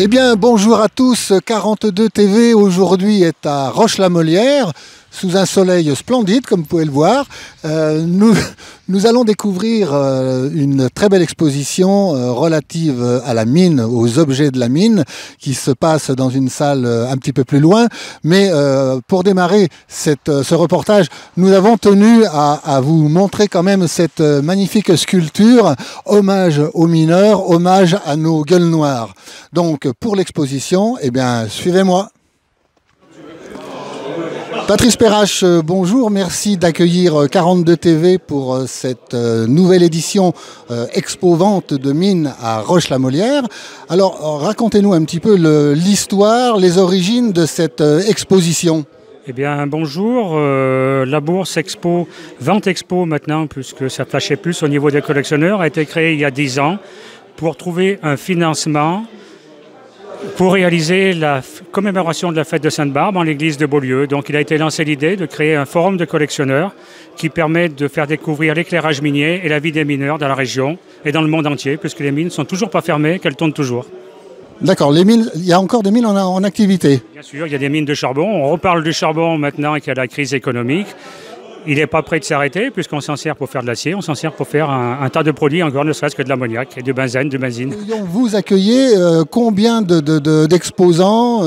Eh bien, bonjour à tous. 42 TV aujourd'hui est à Roche-la-Molière, sous un soleil splendide, comme vous pouvez le voir. Nous allons découvrir une très belle exposition relative à la mine, aux objets de la mine, qui se passe dans une salle un petit peu plus loin. Mais pour démarrer ce reportage, nous avons tenu à vous montrer quand même cette magnifique sculpture, hommage aux mineurs, hommage à nos gueules noires. Donc pour l'exposition, eh bien, suivez-moi. Patrice Perrache, bonjour, merci d'accueillir 42 TV pour cette nouvelle édition Expo-Vente de mines à Roche-la-Molière. Alors, racontez-nous un petit peu l'histoire, les origines de cette exposition. Eh bien, bonjour. La bourse Expo, Vente Expo maintenant, puisque ça flashait plus au niveau des collectionneurs, a été créée il y a 10 ans pour trouver un financement pour réaliser la commémoration de la fête de Sainte-Barbe en l'église de Beaulieu. Donc il a été lancé l'idée de créer un forum de collectionneurs qui permet de faire découvrir l'éclairage minier et la vie des mineurs dans la région et dans le monde entier, puisque les mines ne sont toujours pas fermées, qu'elles tournent toujours. D'accord, les mines, il y a encore des mines en activité? Bien sûr, il y a des mines de charbon. On reparle du charbon maintenant qu'il y a la crise économique. Il n'est pas prêt de s'arrêter puisqu'on s'en sert pour faire de l'acier, on s'en sert pour faire un tas de produits, encore ne serait-ce que de l'ammoniac et du benzène, du benzine. Vous accueillez combien d'exposants?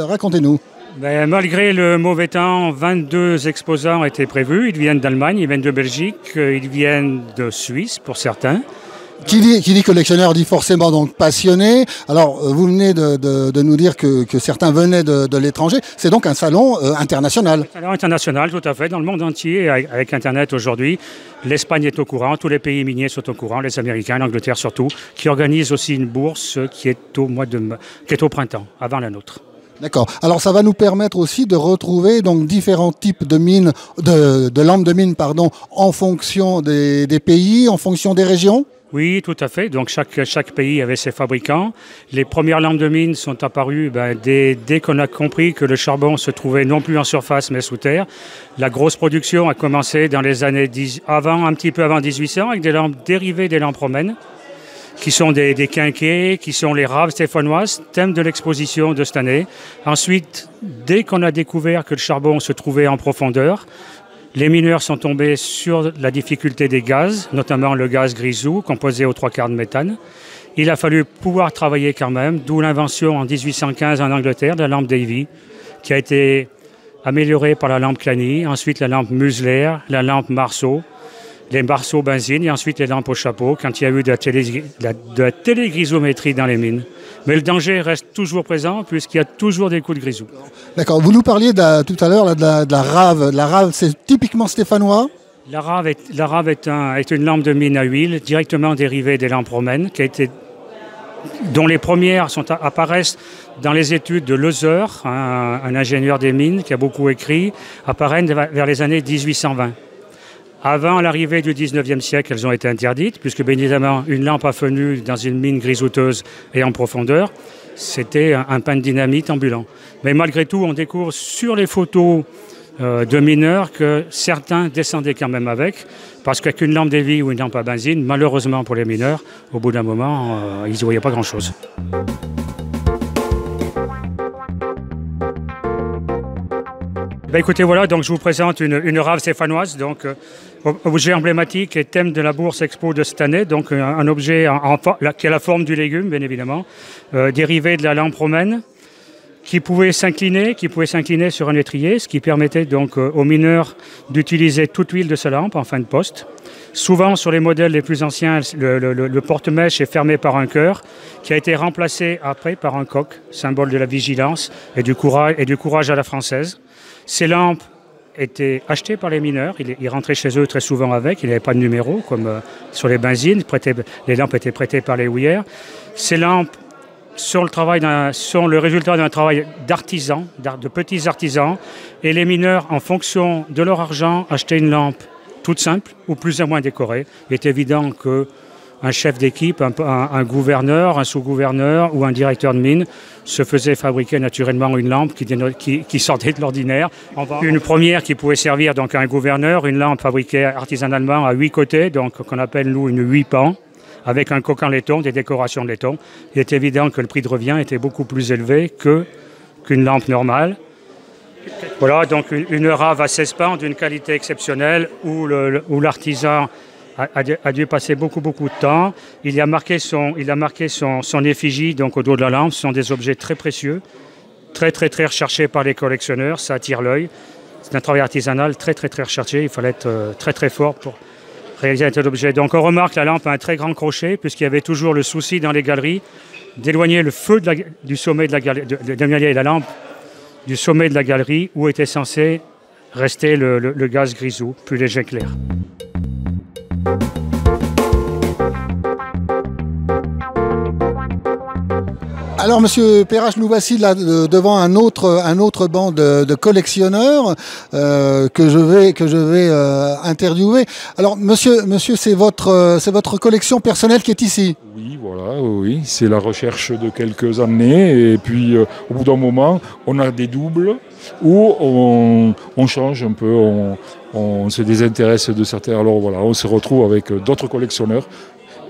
Racontez-nous. Ben, malgré le mauvais temps, 22 exposants étaient prévus. Ils viennent d'Allemagne, ils viennent de Belgique, ils viennent de Suisse pour certains. Qui dit collectionneur dit forcément donc passionné. Alors vous venez de nous dire que certains venaient de l'étranger. C'est donc un salon international. Un salon international, tout à fait, dans le monde entier avec Internet aujourd'hui. L'Espagne est au courant, tous les pays miniers sont au courant, les Américains, l'Angleterre surtout, qui organisent aussi une bourse qui est au printemps, avant la nôtre. D'accord. Alors ça va nous permettre aussi de retrouver donc différents types de mines, de lampes de mine, pardon, en fonction des pays, en fonction des régions. Oui, tout à fait. Donc chaque pays avait ses fabricants. Les premières lampes de mine sont apparues dès qu'on a compris que le charbon se trouvait non plus en surface mais sous terre. La grosse production a commencé dans les années un petit peu avant 1800 avec des lampes dérivées des lampes romaines, qui sont des quinquets, qui sont les raves stéphanoises, thème de l'exposition de cette année. Ensuite, dès qu'on a découvert que le charbon se trouvait en profondeur, les mineurs sont tombés sur la difficulté des gaz, notamment le gaz grisou, composé aux 3/4 de méthane. Il a fallu pouvoir travailler quand même, d'où l'invention en 1815 en Angleterre de la lampe Davy, qui a été améliorée par la lampe Clany, ensuite la lampe Musler, la lampe Marceau, les Marceau benzine et ensuite les lampes au chapeau quand il y a eu de la télégrisométrie dans les mines. Mais le danger reste toujours présent puisqu'il y a toujours des coups de grisou. D'accord. Vous nous parliez tout à l'heure de la rave. La rave, c'est typiquement stéphanois? La rave est une lampe de mine à huile directement dérivée des lampes romaines dont les premières apparaissent dans les études de Leuser, un ingénieur des mines qui a beaucoup écrit, apparaissent vers les années 1820. Avant l'arrivée du 19e siècle, elles ont été interdites, puisque bien évidemment, une lampe à feu nu dans une mine grisouteuse et en profondeur, c'était un pain de dynamite ambulant. Mais malgré tout, on découvre sur les photos de mineurs que certains descendaient quand même avec, parce qu'avec une lampe Davy ou une lampe à benzine, malheureusement pour les mineurs, au bout d'un moment, ils n'y voyaient pas grand-chose. Écoutez, voilà, donc je vous présente une rave stéphanoise, donc objet emblématique et thème de la bourse Expo de cette année, donc un objet qui a la forme du légume, bien évidemment, dérivé de la lampe romaine, qui pouvait s'incliner sur un étrier, ce qui permettait donc aux mineurs d'utiliser toute l'huile de sa lampe en fin de poste. Souvent, sur les modèles les plus anciens, le porte-mèche est fermé par un cœur qui a été remplacé après par un coq, symbole de la vigilance et du courage à la française. Ces lampes étaient achetées par les mineurs, ils rentraient chez eux très souvent avec, il n'y avait pas de numéro comme sur les benzines, les lampes étaient prêtées par les houillères. Ces lampes sont le résultat d'un travail d'artisans, de petits artisans, et les mineurs, en fonction de leur argent, achetaient une lampe toute simple ou plus ou moins décorée. Il est évident qu'un chef d'équipe, un gouverneur, un sous-gouverneur ou un directeur de mine se faisait fabriquer naturellement une lampe qui sortait de l'ordinaire. Une première qui pouvait servir donc à un gouverneur, une lampe fabriquée artisanalement à 8 côtés, donc qu'on appelle nous une 8 pans, avec un coq en laiton, des décorations de laiton. Il est évident que le prix de revient était beaucoup plus élevé qu'une lampe normale. Voilà, donc une rave à 16 pans d'une qualité exceptionnelle où l'artisan a dû passer beaucoup de temps. Il a marqué son effigie donc au dos de la lampe. Ce sont des objets très précieux, très recherchés par les collectionneurs. Ça attire l'œil. C'est un travail artisanal très recherché. Il fallait être très fort pour réaliser un tel objet. Donc on remarque que la lampe a un très grand crochet puisqu'il y avait toujours le souci dans les galeries d'éloigner le feu du sommet de la galerie, d'éloigner la lampe du sommet de la galerie où était censé rester le gaz grisou, plus léger que l'air. Alors, Monsieur Perrache, nous voici là devant un autre banc de collectionneurs que je vais interviewer. Alors, Monsieur, c'est votre collection personnelle qui est ici. Oui, voilà, oui, c'est la recherche de quelques années et puis au bout d'un moment, on a des doubles où on change un peu, on se désintéresse de certains. Alors voilà, on se retrouve avec d'autres collectionneurs.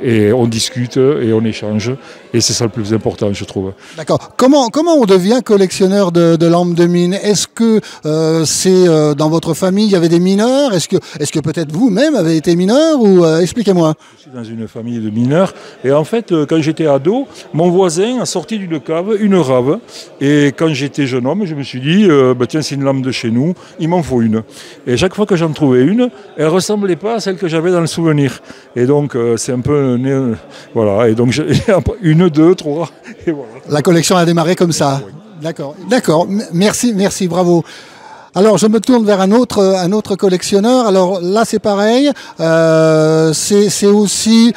Et on discute et on échange. Et c'est ça le plus important, je trouve. D'accord. Comment on devient collectionneur de lampes de mine? Est-ce que c'est dans votre famille, il y avait des mineurs? Est-ce que peut-être vous-même avez été mineur? Ou expliquez-moi. Je suis dans une famille de mineurs. Et en fait, quand j'étais ado, mon voisin a sorti d'une cave une rave. Et quand j'étais jeune homme, je me suis dit, tiens, c'est une lampe de chez nous, il m'en faut une. Et chaque fois que j'en trouvais une, elle ne ressemblait pas à celle que j'avais dans le souvenir. Et donc, c'est un peu... voilà, et donc une, deux, trois, et voilà. La collection a démarré comme ça. Oui. D'accord. Merci, bravo. Alors, je me tourne vers un autre collectionneur. Alors là, c'est pareil. C'est aussi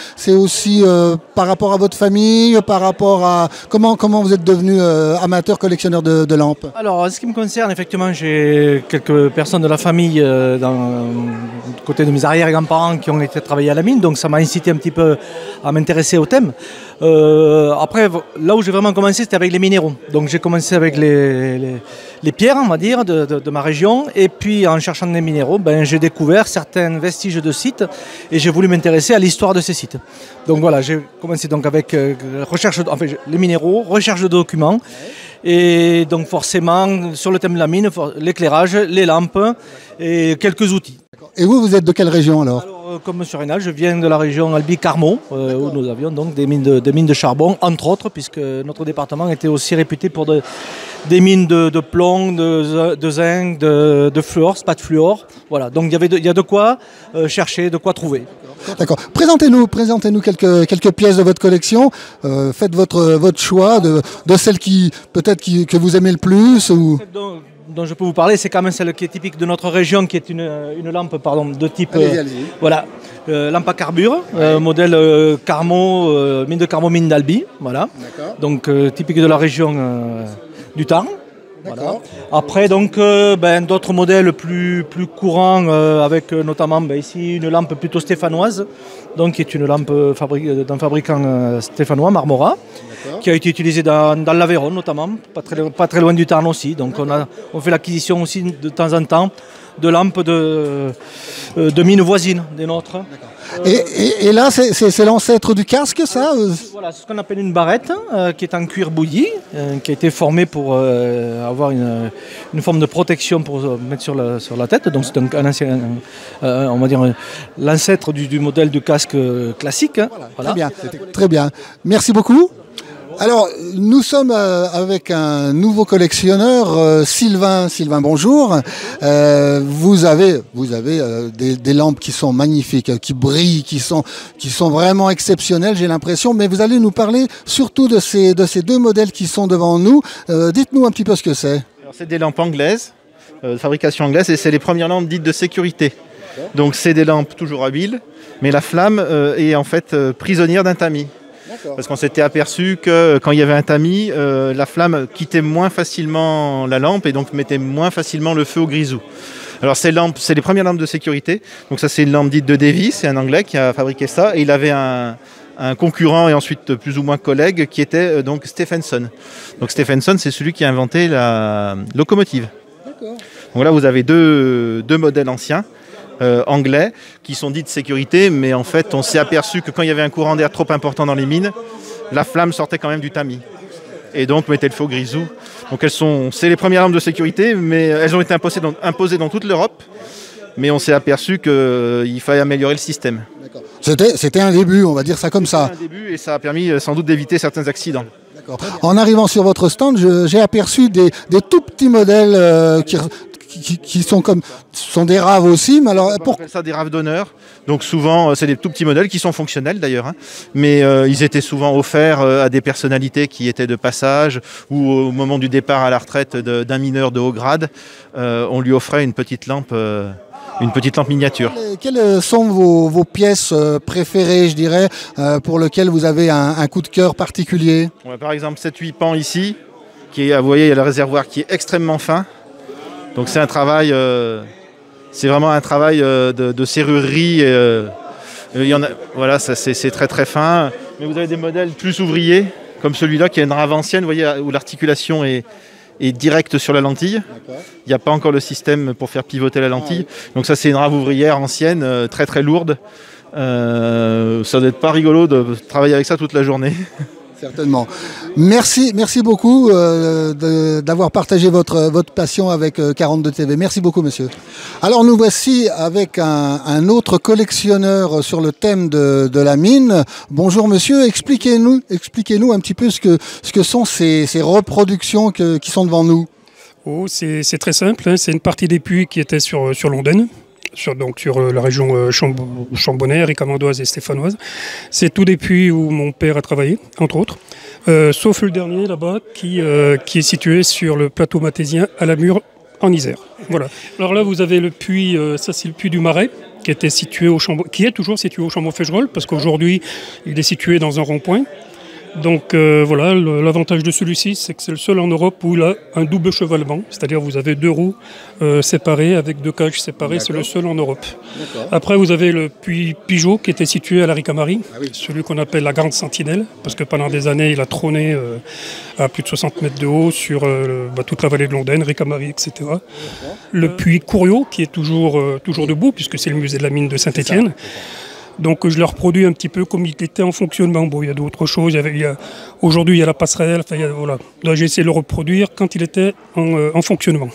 par rapport à votre famille, par rapport à comment vous êtes devenu amateur collectionneur de lampes. Alors, en ce qui me concerne, effectivement, j'ai quelques personnes de la famille du côté de mes arrière-grands-parents qui ont été travailler à la mine, donc ça m'a incité un petit peu à m'intéresser au thème. Après, là où j'ai vraiment commencé, c'était avec les minéraux. Donc j'ai commencé avec les pierres, on va dire, de ma région. Et puis en cherchant des minéraux, j'ai découvert certains vestiges de sites et j'ai voulu m'intéresser à l'histoire de ces sites. Donc voilà, j'ai commencé donc avec les minéraux, recherche de documents. Et donc forcément, sur le thème de la mine, l'éclairage, les lampes et quelques outils. Et vous êtes de quelle région alors? Comme M. Rénal, je viens de la région Albi-Carmaux, où nous avions donc des mines de charbon, entre autres, puisque notre département était aussi réputé pour des mines de plomb, de zinc, de fluor, pas de fluor. Voilà, donc il y a de quoi chercher, de quoi trouver. D'accord. Présentez-nous quelques pièces de votre collection. Faites votre choix de celles que vous aimez le plus. Ou... dont je peux vous parler, c'est quand même celle qui est typique de notre région, qui est une lampe de type voilà, lampe à carbure, modèle Carmaux, mine de Carmaux, mine d'Albi, voilà. Donc typique de la région du Tarn. Voilà. Après donc d'autres modèles plus courants avec notamment ici une lampe plutôt stéphanoise, donc qui est une lampe d'un fabricant stéphanois, Marmora, qui a été utilisée dans l'Aveyron notamment, pas très loin du Tarn aussi. Donc on fait l'acquisition aussi de temps en temps de lampes de mines voisines des nôtres. Et là, c'est l'ancêtre du casque, ça? Voilà, c'est ce qu'on appelle une barrette, qui est en cuir bouilli, qui a été formée pour avoir une forme de protection pour mettre sur la tête. Donc c'est un ancien, on va dire, l'ancêtre du modèle du casque classique. Voilà. Très bien. Merci beaucoup. Alors, nous sommes avec un nouveau collectionneur, Sylvain, bonjour. Vous avez des lampes qui sont magnifiques, qui brillent, qui sont vraiment exceptionnelles, j'ai l'impression. Mais vous allez nous parler surtout de ces deux modèles qui sont devant nous. Dites-nous un petit peu ce que c'est. Alors, c'est des lampes anglaises, de fabrication anglaise, et c'est les premières lampes dites de sécurité. Donc, c'est des lampes toujours habiles, mais la flamme est en fait prisonnière d'un tamis. Parce qu'on s'était aperçu que quand il y avait un tamis, la flamme quittait moins facilement la lampe et donc mettait moins facilement le feu au grisou. Alors ces lampes, c'est les premières lampes de sécurité. Donc ça, c'est une lampe dite de Davy, c'est un Anglais qui a fabriqué ça. Et il avait un concurrent et ensuite plus ou moins collègue qui était donc Stephenson. Donc Stephenson, c'est celui qui a inventé la locomotive. Donc là, vous avez deux modèles anciens. anglais qui sont dits de sécurité, mais en fait on s'est aperçu que quand il y avait un courant d'air trop important dans les mines, la flamme sortait quand même du tamis. Et donc mettait le feu grisou. Donc c'est les premières lampes de sécurité, mais elles ont été imposées dans toute l'Europe. Mais on s'est aperçu qu'il fallait améliorer le système. C'était un début, on va dire ça comme ça. C'était un début et ça a permis sans doute d'éviter certains accidents. En arrivant sur votre stand, j'ai aperçu des tout petits modèles qui sont des raves aussi. Mais alors, on appelle ça des raves d'honneur. Donc souvent, c'est des tout petits modèles qui sont fonctionnels d'ailleurs. Hein. Mais ils étaient souvent offerts à des personnalités qui étaient de passage ou au moment du départ à la retraite d'un mineur de haut grade, on lui offrait une petite lampe miniature. Quelles sont vos pièces préférées, je dirais, pour lesquelles vous avez un coup de cœur particulier? On a par exemple 7-8 pans ici, vous voyez, il y a le réservoir qui est extrêmement fin. Donc c'est un travail, c'est vraiment un travail de serrurerie. Voilà, c'est très très fin. Mais vous avez des modèles plus ouvriers, comme celui-là qui est une rave ancienne, vous voyez, où l'articulation est directe sur la lentille. Il n'y a pas encore le système pour faire pivoter la lentille. Donc ça c'est une rave ouvrière ancienne, très très lourde. Ça ne doit être pas rigolo de travailler avec ça toute la journée. Certainement. Merci beaucoup d'avoir partagé votre passion avec 42 TV. Merci beaucoup, monsieur. Alors nous voici avec un autre collectionneur sur le thème de la mine. Bonjour monsieur, expliquez-nous un petit peu ce que sont ces reproductions qui sont devant nous. Oh, c'est très simple, hein. C'est une partie des puits qui était sur Londaine. Sur la région chambonnaise, ricamandoise et stéphanoise. C'est tous des puits où mon père a travaillé, entre autres, sauf le dernier là-bas qui est situé sur le plateau mathésien à la Mure en Isère. Voilà. Alors là vous avez le puits, ça c'est le puits du Marais, qui est toujours situé au Chambon-Fégerolles, parce qu'aujourd'hui il est situé dans un rond-point. Donc voilà, l'avantage de celui-ci, c'est que c'est le seul en Europe où il a un double chevalement, c'est-à-dire vous avez deux roues séparées avec deux cages séparées, c'est le seul en Europe. Après vous avez le puits Pigeot qui était situé à la Ricamarie, celui qu'on appelle la Grande Sentinelle, parce que pendant des années il a trôné à plus de 60 mètres de haut sur toute la vallée de Londaine, Ricamarie, etc. Le puits Couriot qui est toujours debout, puisque c'est le musée de la mine de Saint-Étienne. Donc je le reproduis un petit peu comme il était en fonctionnement. Bon, il y a d'autres choses. Aujourd'hui, il y a la passerelle. Enfin, voilà. Là, j'ai essayé de le reproduire quand il était en fonctionnement.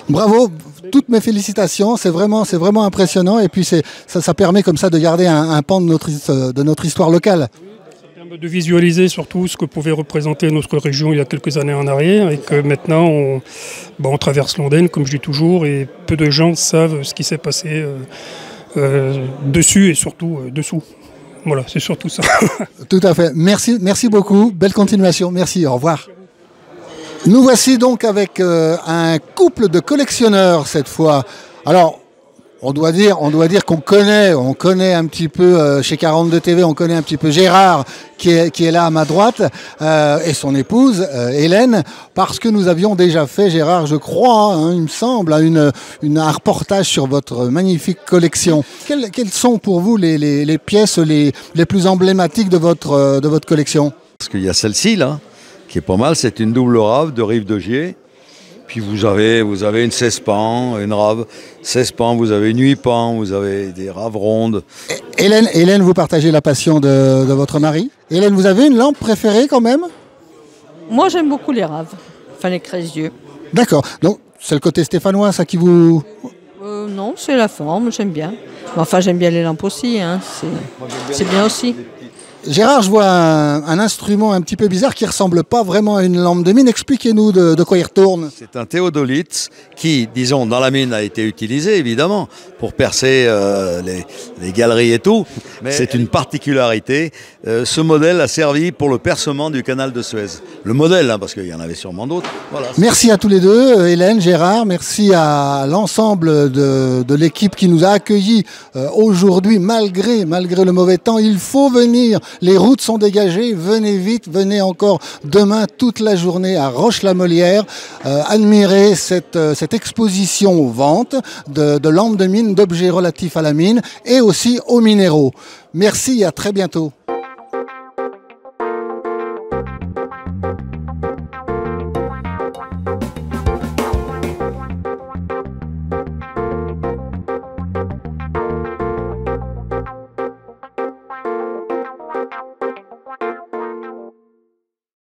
Bravo, toutes mes félicitations. C'est vraiment impressionnant. Et puis ça permet comme ça de garder un pan de notre histoire locale. Ça permet de visualiser surtout ce que pouvait représenter notre région il y a quelques années en arrière. Et que maintenant, on traverse Londaine, comme je dis toujours, et peu de gens savent ce qui s'est passé. Dessus et surtout dessous. Voilà, c'est surtout ça. Tout à fait. Merci beaucoup. Belle continuation. Merci. Au revoir. Nous voici donc avec un couple de collectionneurs cette fois. Alors, on doit dire qu'on connaît un petit peu chez 42 TV, on connaît un petit peu Gérard qui est là à ma droite et son épouse Hélène, parce que nous avions déjà fait, Gérard, je crois, il me semble, un reportage sur votre magnifique collection. Quelles sont pour vous les pièces les plus emblématiques de votre collection? Parce qu'il y a celle-ci là, qui est pas mal, c'est une double rave de Rive de Gier. Puis vous avez une 16 pans, une rave 16 pans, vous avez une 8 pans, vous avez des raves rondes. Hélène, vous partagez la passion de votre mari. Hélène, vous avez une lampe préférée quand même? Moi j'aime beaucoup les raves, enfin les Crézieux. D'accord, donc c'est le côté stéphanois ça qui vous... Non, c'est la forme, j'aime bien. Enfin j'aime bien les lampes aussi, hein. C'est bien aussi. Gérard, je vois un instrument un petit peu bizarre qui ne ressemble pas vraiment à une lampe de mine. Expliquez-nous de quoi il retourne. C'est un théodolite qui, disons, dans la mine a été utilisé, évidemment, pour percer les galeries et tout. Mais c'est une particularité. Ce modèle a servi pour le percement du canal de Suez. Le modèle, hein, parce qu'il y en avait sûrement d'autres. Voilà. Merci à tous les deux, Hélène, Gérard. Merci à l'ensemble de l'équipe qui nous a accueillis aujourd'hui, malgré le mauvais temps. Il faut venir. Les routes sont dégagées, venez vite, venez encore demain toute la journée à Roche-la-Molière, admirer cette exposition aux ventes de lampes de mine, d'objets relatifs à la mine et aussi aux minéraux. Merci et à très bientôt. Thank you.